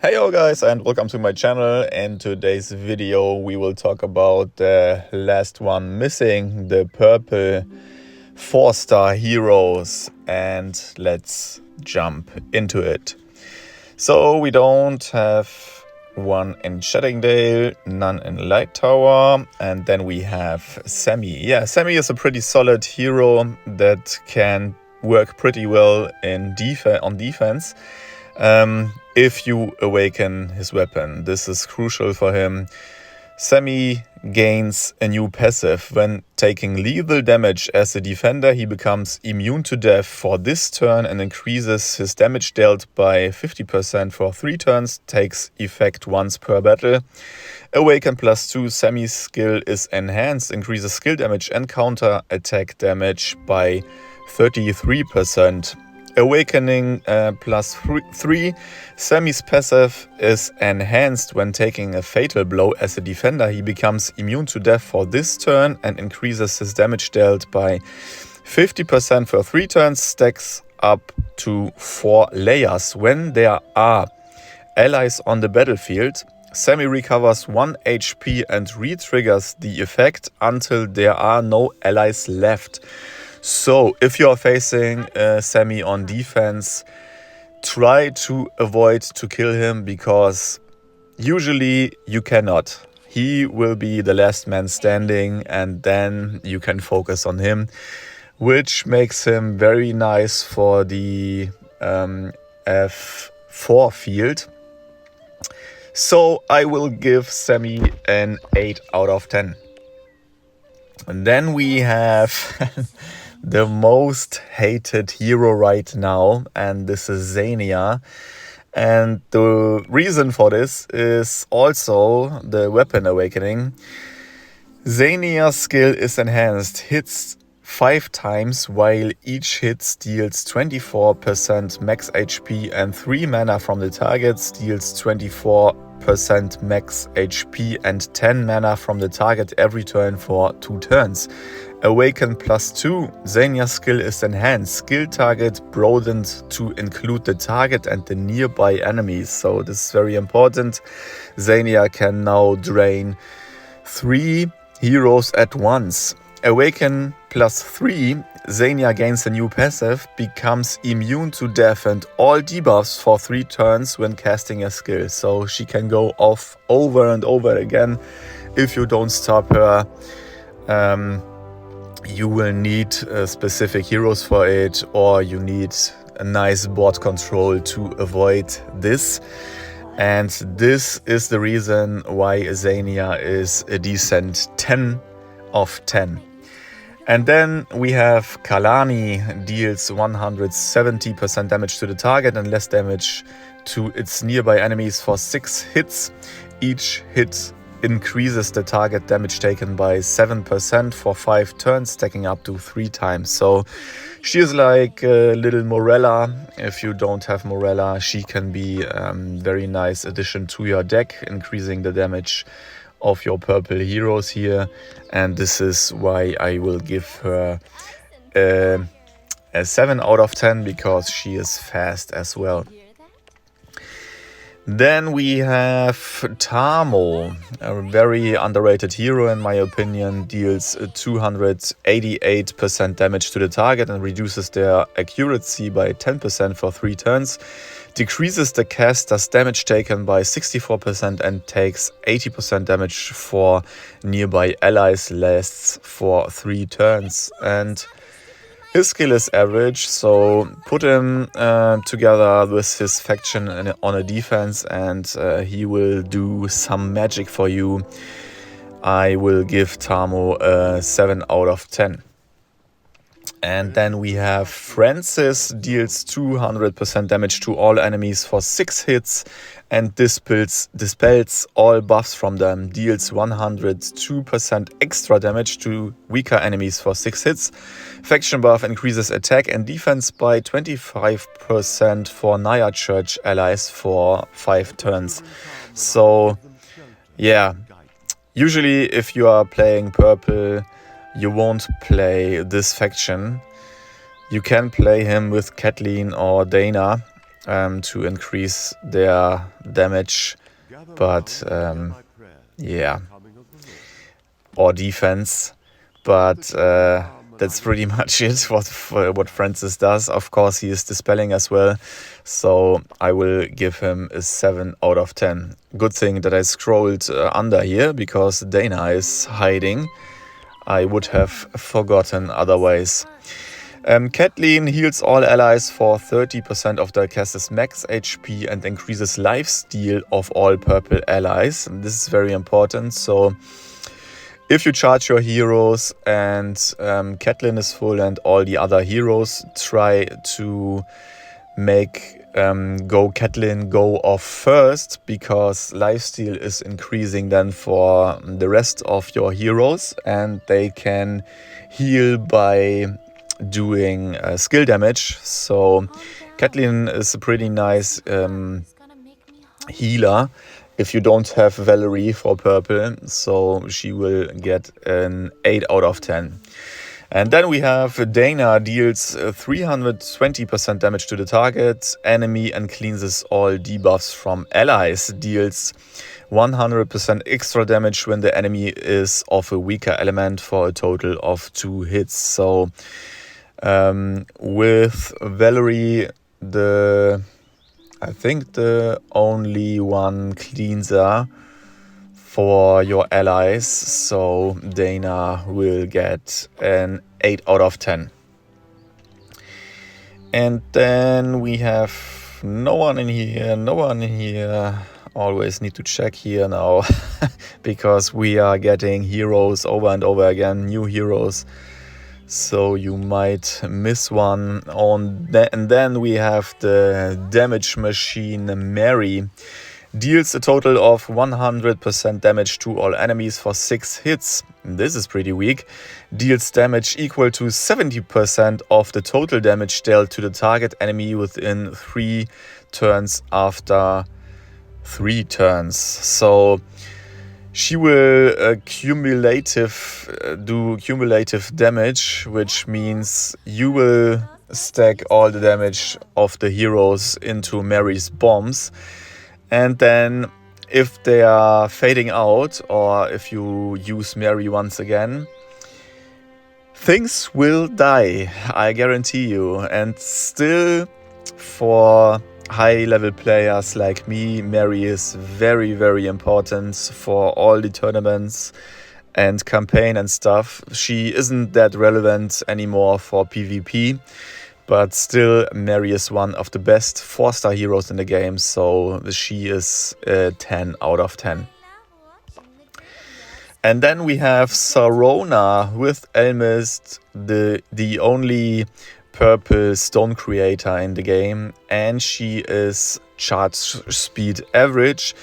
Hey yo guys, and welcome to my channel. In today's video we will talk about the last one missing, the purple 4-star heroes, and let's jump into it. So we don't have one in Sheddingdale, none in Light Tower, and then we have Sammy. Yeah, Sammy is a pretty solid hero that can work pretty well on defense. If you awaken his weapon, this is crucial for him. Sammy gains a new passive. When taking lethal damage as a defender, he becomes immune to death for this turn and increases his damage dealt by 50% for 3 turns, takes effect once per battle. Awaken +2, Sammy's skill is enhanced, increases skill damage and counter attack damage by 33%. Awakening +3, Sammy's passive is enhanced when taking a fatal blow as a defender. He becomes immune to death for this turn and increases his damage dealt by 50% for 3 turns, stacks up to 4 layers. When there are allies on the battlefield, Sammy recovers 1 HP and re-triggers the effect until there are no allies left. So, if you are facing Sammy on defense, try to avoid to kill him, because usually you cannot. He will be the last man standing and then you can focus on him, which makes him very nice for the F4 field. So, I will give Sammy an 8 out of 10. And then we have the most hated hero right now, and this is Antia. And the reason for this is also the weapon awakening. Antia's skill is enhanced, hits 5 times, while each hit deals 24% max HP and 3 mana from the target, deals 24% max HP and 10 mana from the target every turn for 2 turns. Awaken +2, Antia's skill is enhanced, skill target broadened to include the target and the nearby enemies. So this is very important. Antia can now drain 3 heroes at once. Awaken +3, Antia gains a new passive, becomes immune to death and all debuffs for 3 turns when casting a skill. So she can go off over and over again. If you don't stop her, you will need specific heroes for it, or you need a nice board control to avoid this. And this is the reason why Antia is a decent 10 of 10. And then we have Kalani, deals 170% damage to the target and less damage to its nearby enemies for 6 hits. Each hit increases the target damage taken by 7% for 5 turns, stacking up to 3 times. So she is like a little Morella. If you don't have Morella, she can be a very nice addition to your deck, increasing the damage of your purple heroes here. And this is why I will give her a 7 out of 10, because she is fast as well. Then we have Tamo, a very underrated hero in my opinion, deals 288% damage to the target and reduces their accuracy by 10% for 3 turns, decreases the caster's damage taken by 64% and takes 80% damage for nearby allies, lasts for 3 turns. And his skill is average, so put him together with his faction on a defense and he will do some magic for you. I will give Tamo a 7 out of 10. And then we have Francis, deals 200% damage to all enemies for 6 hits and dispels all buffs from them, deals 102% extra damage to weaker enemies for 6 hits. Faction buff increases attack and defense by 25% for Naya Church allies for 5 turns. So yeah, usually if you are playing purple, you won't play this faction. You can play him with Kathleen or Dana, to increase their damage, but yeah, or defense. But that's pretty much it what Francis does. Of course, he is dispelling as well, so I will give him a 7 out of 10. Good thing that I scrolled under here, because Dana is hiding. I would have forgotten otherwise. Kathleen heals all allies for 30% of their cast's max HP and increases lifesteal of all purple allies. And this is very important. So if you charge your heroes and Kathleen is full and all the other heroes, try to make Kathleen go off first, because lifesteal is increasing then for the rest of your heroes, and they can heal by doing skill damage. So Kathleen is a pretty nice healer if you don't have Valerie for purple, so she will get an 8 out of 10. And then we have Dana deals 320% damage to the target enemy and cleanses all debuffs from allies. Deals 100% extra damage when the enemy is of a weaker element for a total of 2 hits. So with Valerie, I think the only one cleanser for your allies, so Dana will get an 8 out of 10. And then we have no one in here. Always need to check here now because we are getting heroes over and over again, new heroes. So you might miss one on that. And then we have the damage machine Mary. Deals a total of 100% damage to all enemies for 6 hits. This is pretty weak. Deals damage equal to 70% of the total damage dealt to the target enemy within 3 turns after 3 turns. So she will do cumulative damage, which means you will stack all the damage of the heroes into Mary's bombs. And then if they are fading out, or if you use Mary once again, things will die, I guarantee you. And still, for high-level players like me, Mary is very, very important for all the tournaments and campaign and stuff. She isn't that relevant anymore for PvP. But still, Mary is one of the best 4-star heroes in the game, so she is a 10 out of 10. And then we have Sarona with Elmist, the only purple stone creator in the game, and she is charge speed average,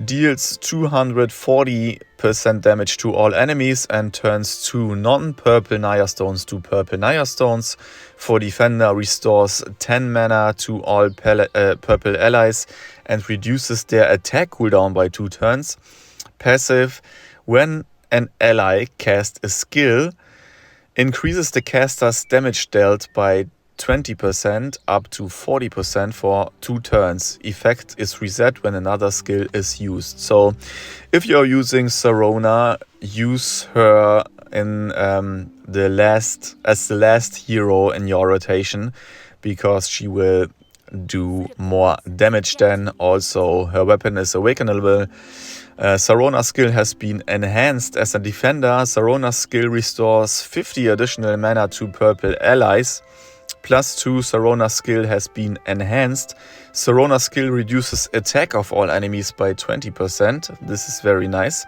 deals 240% damage to all enemies and turns 2 non-purple Naya stones to purple Naya stones. For defender, restores 10 mana to all purple allies and reduces their attack cooldown by 2 turns. Passive, when an ally casts a skill, increases the caster's damage dealt by 20% up to 40% for 2 turns. Effect is reset when another skill is used. So if you're using Sarona, use her in the last hero in your rotation, because she will do more damage then. Also, her weapon is awakenable. Sarona's skill has been enhanced as a defender. Sarona's skill restores 50 additional mana to purple allies. +2, Sarona's skill has been enhanced. Sarona's skill reduces attack of all enemies by 20%. This is very nice.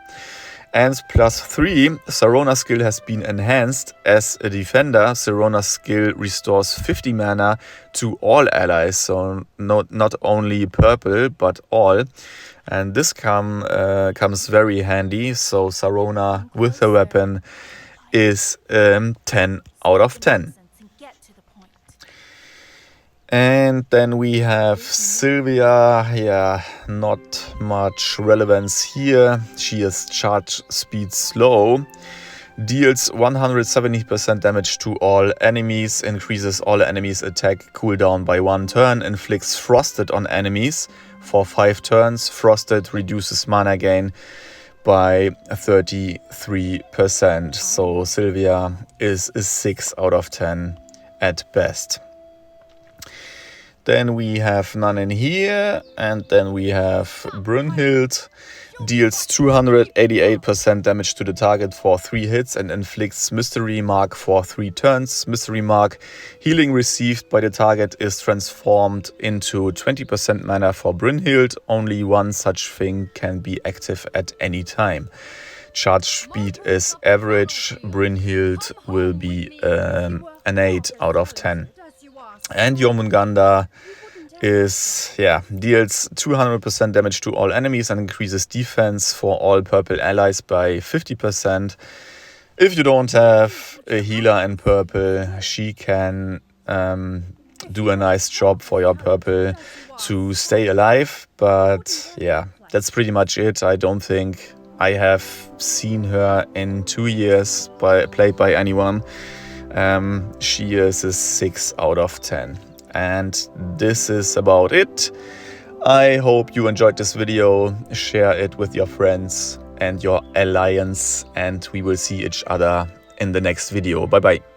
And +3, Sarona's skill has been enhanced as a defender. Sarona's skill restores 50 mana to all allies, so not only purple, but all. And this comes very handy, so Sarona with her weapon is 10 out of 10. And then we have Sylvia. Yeah, not much relevance here. She is charge speed slow. Deals 170% damage to all enemies, increases all enemies' attack cooldown by 1 turn, inflicts Frosted on enemies for 5 turns. Frosted reduces mana gain by 33%. So Sylvia is a 6 out of 10 at best. Then we have none in here, and then we have Brunhild. Deals 288% damage to the target for 3 hits and inflicts Mystery Mark for 3 turns. Mystery Mark healing received by the target is transformed into 20% mana for Brunhild. Only one such thing can be active at any time. Charge speed is average. Brunhild will be an 8 out of 10. And Jormungandr is, deals 200% damage to all enemies and increases defense for all purple allies by 50%. If you don't have a healer in purple, she can do a nice job for your purple to stay alive. But yeah, that's pretty much it. I don't think I have seen her in 2 years played by anyone. She is a 6 out of 10. And this is about it. I hope you enjoyed this video. Share it with your friends and your alliance, and we will see each other in the next video. Bye bye.